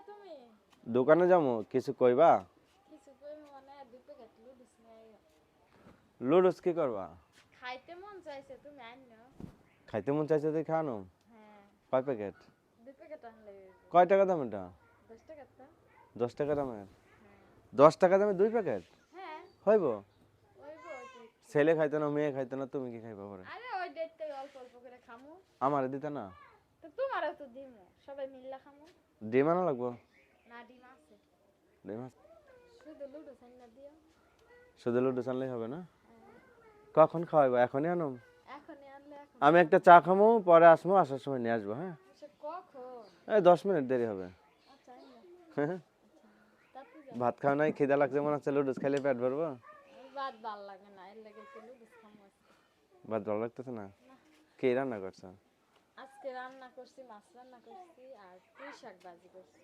তুমি দোকানে যাবো কিছু কইবা কিছু কই মানে দুই প্যাকেট লুডুস নিয়ে আইও লুডুস কি করবা খাইতে মন চাইছে তুমি আইনো খাইতে মন চাইছে তুই খানো হ্যাঁ কয় প্যাকেট দুই প্যাকেট আনলে হইবো। কয় টাকা দাম এটা 10 টাকা তো 10 টাকা দামের হ্যাঁ 10 টাকা দামে 2 প্যাকেট হ্যাঁ হইব ওইবো ওইটাই। ছেলে খাইতো না মেয়ে খাইতো না তুমি কি খাইবা পরে আরে ওই দেখতে অল্প অল্প করে খামু আমারে দিতে না তো তোমারও তো দিমু সবাই মিল্লা খামু ডিম আনা লাগবো না ডিম আছে ডিম আছে। শুধু লুডুস আইনা দিও শুধু লুডুস আনলেই হবে না হ্যাঁ, কখন খাওয়াইবা এখনই আনো এখনই আনলে এখন আমি একটা চা খামো পরে আসবো আসার সময় নিয়ে আসবো হ্যাঁ সে কখন এই 10 মিনিট দেরি হবে আচ্ছা আইনা হ্যাঁ তাতে যাও ভাত খাওয়া নাই খিদা লাগছে মনে হচ্ছে লুডুস খাইলে পেট ভরবো বাদ ভাল লাগে না এর লাগে একটু লুডুস খামু আজকে। ভাত ভালো লাগতেছে না না কে রান্না করছো আজকে রান্না করছি মাছ রান্না করছি আর পুঁই শাক ভাজি করছি